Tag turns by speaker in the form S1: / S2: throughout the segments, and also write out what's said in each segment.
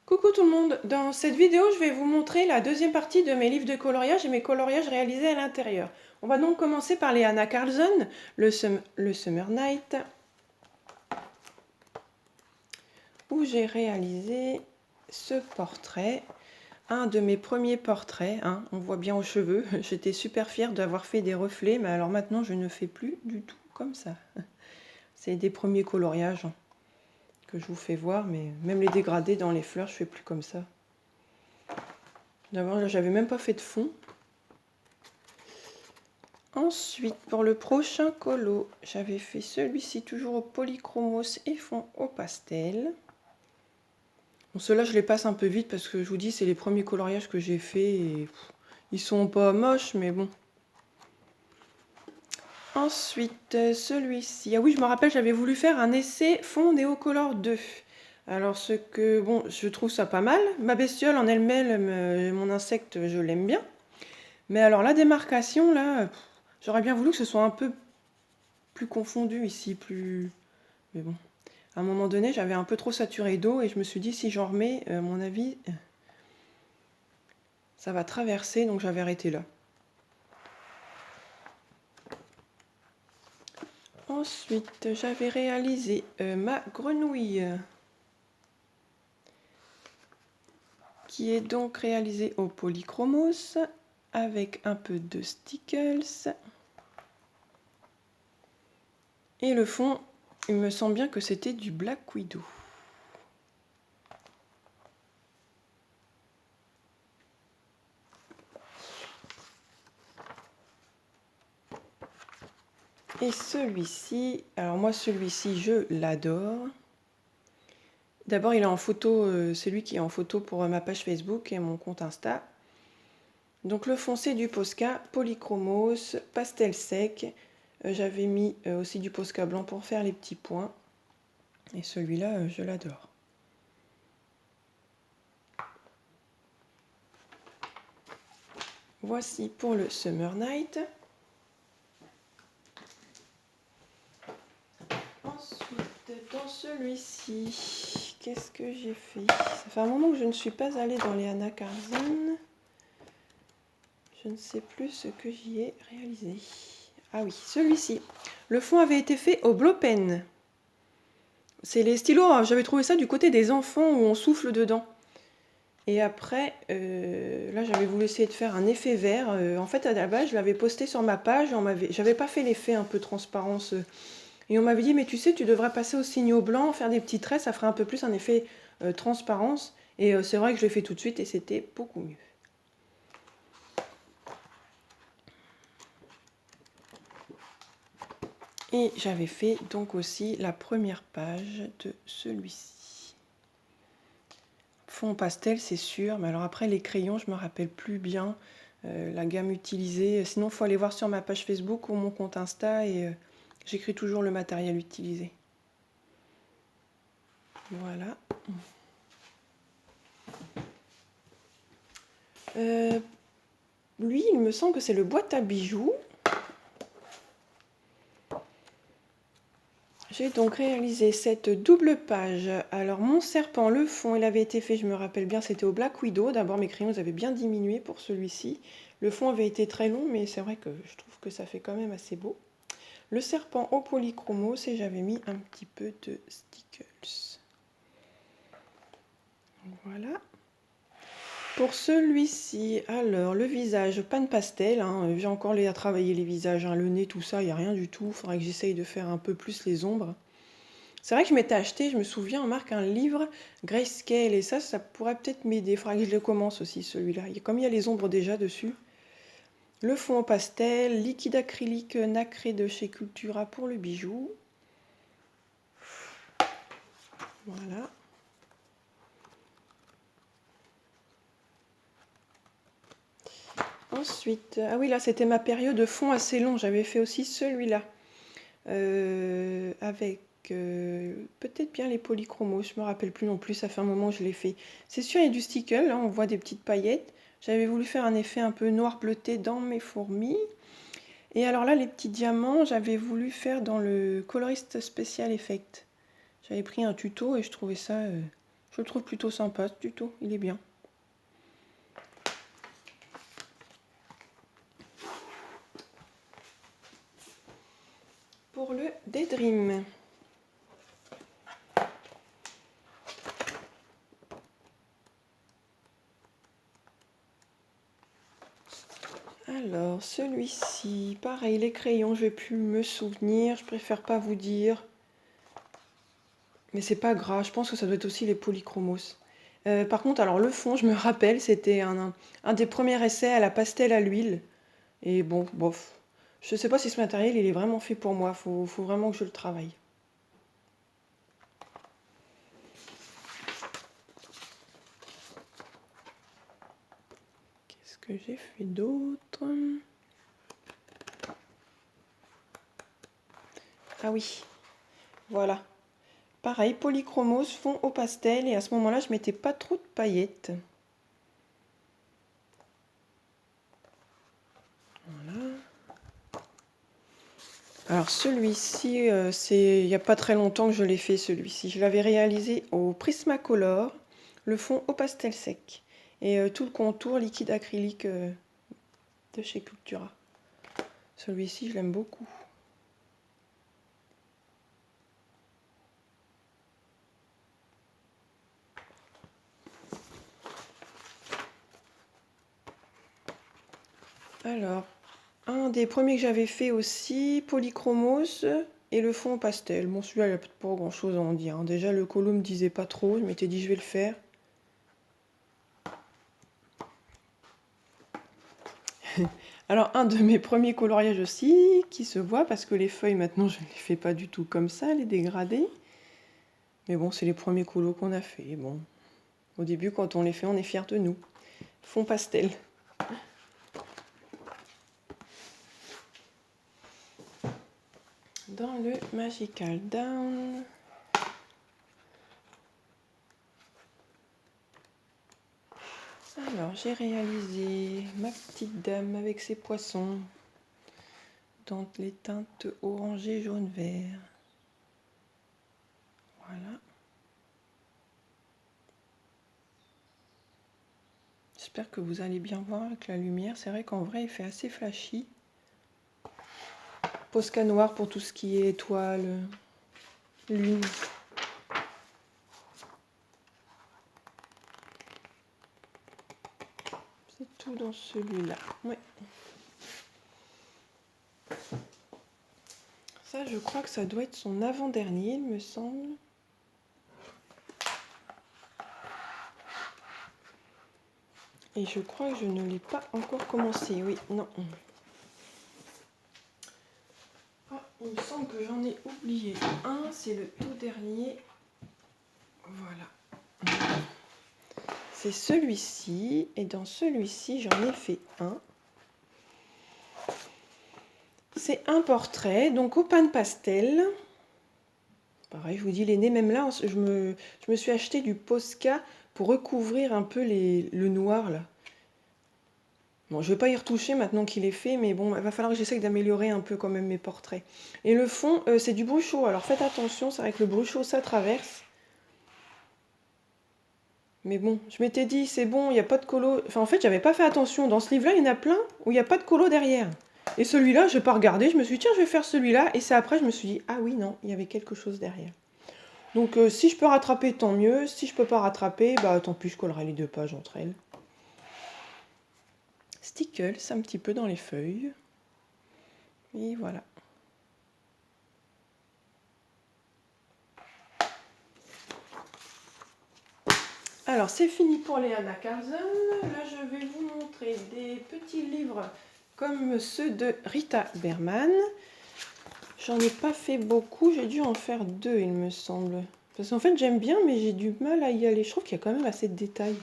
S1: Coucou tout le monde, dans cette vidéo je vais vous montrer la deuxième partie de mes livres de coloriage et mes coloriages réalisés à l'intérieur. On va donc commencer par les Anna Karlsson, le Summer Night, où j'ai réalisé ce portrait, un de mes premiers portraits, hein, on voit bien aux cheveux. J'étais super fière d'avoir fait des reflets, mais alors maintenant je ne fais plus du tout comme ça. C'est des premiers coloriages que je vous fais voir, mais même les dégradés dans les fleurs, je fais plus comme ça. D'abord, j'avais même pas fait de fond. Ensuite, pour le prochain colo, j'avais fait celui-ci toujours au polychromos et fond au pastel. Bon, ceux-là, je les passe un peu vite parce que je vous dis, c'est les premiers coloriages que j'ai fait et ils sont pas moches, mais bon. Ensuite, celui-ci. Ah oui, je me rappelle, j'avais voulu faire un essai fond Neocolor 2. Alors, bon, je trouve ça pas mal. Ma bestiole en elle-même, mon insecte, je l'aime bien. Mais alors, la démarcation, là, j'aurais bien voulu que ce soit un peu plus confondu ici, plus... Mais bon, à un moment donné, j'avais un peu trop saturé d'eau et je me suis dit, si j'en remets, à mon avis, ça va traverser, donc j'avais arrêté là. Ensuite, j'avais réalisé ma grenouille, qui est donc réalisée au polychromos, avec un peu de stickles. Et le fond, il me semble bien que c'était du Black Widow. Et celui-ci, alors moi celui-ci je l'adore. D'abord il est en photo, c'est lui qui est en photo pour ma page Facebook et mon compte Insta. Donc le fond c'est du Posca, polychromos, pastel sec. J'avais mis aussi du Posca blanc pour faire les petits points. Et celui-là je l'adore. Voici pour le Summer Night. Ensuite, dans celui-ci, qu'est-ce que j'ai fait? Ça fait un moment que je ne suis pas allée dans les Anna Karlsson. Je ne sais plus ce que j'y ai réalisé. Ah oui, celui-ci. Le fond avait été fait au Blow Pen. C'est les stylos, j'avais trouvé ça du côté des enfants où on souffle dedans. Et après, là j'avais voulu essayer de faire un effet vert. En fait, à la base, je l'avais posté sur ma page. J'avais pas fait l'effet un peu transparence. Et on m'avait dit, mais tu sais, tu devrais passer au signaux blanc, faire des petits traits, ça ferait un peu plus un effet transparence. Et c'est vrai que je l'ai fait tout de suite et c'était beaucoup mieux. Et j'avais fait donc aussi la première page de celui-ci. Fond pastel, c'est sûr, mais alors après les crayons, je me rappelle plus bien la gamme utilisée. Sinon, il faut aller voir sur ma page Facebook ou mon compte Insta et j'écris toujours le matériel utilisé. Voilà. Lui, il me semble que c'est le boîte à bijoux. J'ai donc réalisé cette double page. Alors mon serpent, le fond, il avait été fait, je me rappelle bien, c'était au Black Widow. D'abord mes crayons avaient bien diminué pour celui-ci. Le fond avait été très long, mais c'est vrai que je trouve que ça fait quand même assez beau. Le serpent au polychromos et j'avais mis un petit peu de stickles. Voilà. Pour celui-ci, alors le visage, pan pastel, hein, j'ai encore à travailler les visages, hein, le nez, tout ça, il n'y a rien du tout. Il faudrait que j'essaye de faire un peu plus les ombres. C'est vrai que je m'étais acheté, je me souviens, on marque un livre Grayscale et ça pourrait peut-être m'aider. Il faudrait que je le commence aussi celui-là. Comme il y a les ombres déjà dessus. Le fond en pastel, liquide acrylique nacré de chez Cultura pour le bijou. Voilà. Ensuite, ah oui, là c'était ma période de fond assez long. J'avais fait aussi celui-là. Avec peut-être bien les polychromos. Je me rappelle plus non plus, ça fait un moment que je l'ai fait. C'est sûr, il y a du stickle, là, on voit des petites paillettes. J'avais voulu faire un effet un peu noir bleuté dans mes fourmis. Et alors là, les petits diamants, j'avais voulu faire dans le coloriste special effect. J'avais pris un tuto et je trouvais ça Je le trouve plutôt sympa, ce tuto, il est bien. Pour le Daydream. Alors, celui-ci, pareil, les crayons, je vais plus me souvenir, je préfère pas vous dire. Mais c'est pas grave, je pense que ça doit être aussi les polychromos. Par contre, alors le fond, je me rappelle, c'était un des premiers essais à la pastel à l'huile. Et bon, bof. Je sais pas si ce matériel, il est vraiment fait pour moi, faut vraiment que je le travaille. Qu'est-ce que j'ai fait d'autre? Ah oui, voilà. Pareil, polychromos, fond au pastel, et à ce moment-là, je mettais pas trop de paillettes. Voilà. Alors celui-ci, il n'y a pas très longtemps que je l'ai fait, celui-ci. Je l'avais réalisé au Prismacolor, le fond au pastel sec, et tout le contour liquide acrylique de chez Cultura. Celui-ci, je l'aime beaucoup. Alors, un des premiers que j'avais fait aussi, Polychromos et le fond pastel. Bon, celui-là, il n'y a pas grand chose à en dire. Déjà, le colo me disait pas trop. Je m'étais dit, je vais le faire. Alors, un de mes premiers coloriages aussi, qui se voit, parce que les feuilles, maintenant, je ne les fais pas du tout comme ça, les dégradés. Mais bon, c'est les premiers colos qu'on a fait. Bon, au début, quand on les fait, on est fiers de nous. Fond pastel. Dans le Magical Down. Alors, j'ai réalisé ma petite dame avec ses poissons dans les teintes orangé, jaune, vert. Voilà. J'espère que vous allez bien voir avec la lumière. C'est vrai qu'en vrai, il fait assez flashy. Posca noir pour tout ce qui est étoile, lune. C'est tout dans celui-là. Ouais. Ça, je crois que ça doit être son avant-dernier, il me semble. Et je crois que je ne l'ai pas encore commencé. Oui, non. Ah, il me semble que j'en ai oublié un. C'est le tout dernier. Voilà. C'est celui-ci. Et dans celui-ci, j'en ai fait un. C'est un portrait, donc au pan pastel. Pareil, je vous dis, les nez, même là, je me suis acheté du Posca pour recouvrir un peu le noir, là. Bon, je ne vais pas y retoucher maintenant qu'il est fait, mais bon, il va falloir que j'essaye d'améliorer un peu quand même mes portraits. Et le fond, c'est du bruchot. Alors faites attention, c'est vrai que le bruchot, ça traverse. Mais bon, je m'étais dit, c'est bon, il n'y a pas de colo. Enfin, en fait, j'avais pas fait attention. Dans ce livre-là, il y en a plein où il n'y a pas de colo derrière. Et celui-là, je n'ai pas regardé. Je me suis dit, tiens, je vais faire celui-là. Et c'est après, je me suis dit, ah oui, non, il y avait quelque chose derrière. Donc, si je peux rattraper, tant mieux. Si je peux pas rattraper, bah tant pis, je collerai les deux pages entre elles. Stickles, un petit peu dans les feuilles. Et voilà. Alors, c'est fini pour les Anna Carlsen. Là, je vais vous montrer des petits livres comme ceux de Rita Berman. J'en ai pas fait beaucoup, j'ai dû en faire 2, il me semble. Parce qu'en fait, j'aime bien, mais j'ai du mal à y aller. Je trouve qu'il y a quand même assez de détails.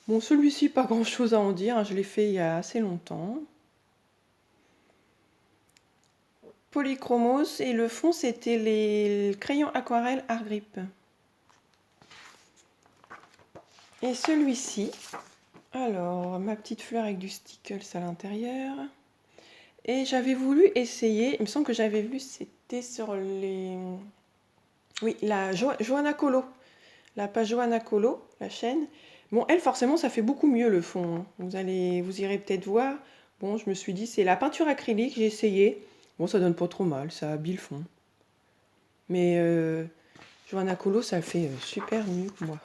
S1: Bon, celui-ci, pas grand-chose à en dire. Je l'ai fait il y a assez longtemps. Polychromos, et le fond, c'était les crayons aquarelle Art Grip. Et celui-ci, alors, ma petite fleur avec du Stickles à l'intérieur. Et j'avais voulu essayer, il me semble que j'avais vu, c'était sur les... Oui, la Johanna Colo. la page Johanna Colo, la chaîne. Bon, elle, forcément, ça fait beaucoup mieux le fond, hein. Vous irez peut-être voir. Bon, je me suis dit, c'est la peinture acrylique, j'ai essayé. Bon, ça donne pas trop mal, ça habille le fond. Mais Johanna Colo, ça fait super mieux que moi.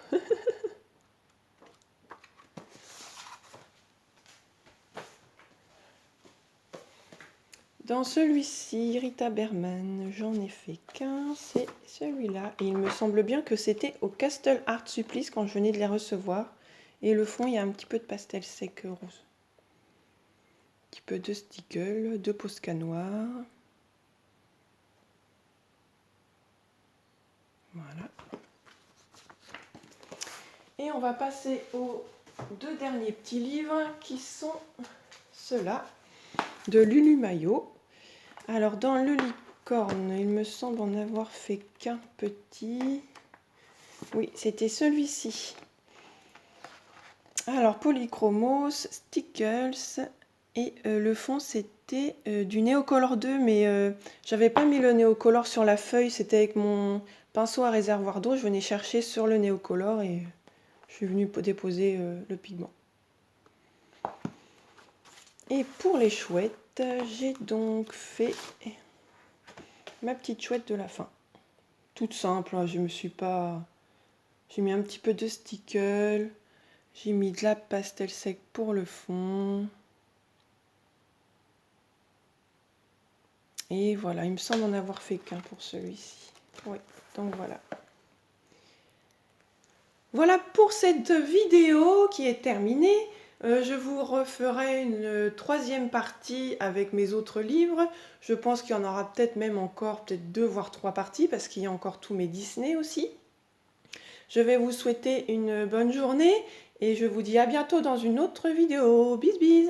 S1: Dans celui-ci, Rita Berman, j'en ai fait qu'un, c'est celui-là. Et il me semble bien que c'était au Castle Art Supplice quand je venais de les recevoir. Et le fond, il y a un petit peu de pastel sec rose. Un petit peu de Stickle, de Posca noir. Voilà. Et on va passer aux deux derniers petits livres qui sont ceux-là, de Lulu Maillot. Alors dans le licorne, il me semble en avoir fait qu'un petit. Oui, c'était celui-ci. Alors Polychromos, Stickles et le fond c'était du Neocolor 2, mais j'avais pas mis le Neocolor sur la feuille, c'était avec mon pinceau à réservoir d'eau, je venais chercher sur le Neocolor et je suis venue déposer le pigment. Et pour les chouettes, j'ai donc fait ma petite chouette de la fin. Toute simple, hein, je me suis pas... J'ai mis un petit peu de stickle, j'ai mis de la pastel sec pour le fond. Et voilà, il me semble en avoir fait qu'un pour celui-ci. Oui, donc voilà. Voilà pour cette vidéo qui est terminée. Je vous referai une troisième partie avec mes autres livres. Je pense qu'il y en aura peut-être même encore, peut-être 2 voire 3 parties, parce qu'il y a encore tous mes Disney aussi. Je vais vous souhaiter une bonne journée et je vous dis à bientôt dans une autre vidéo. Bis bis!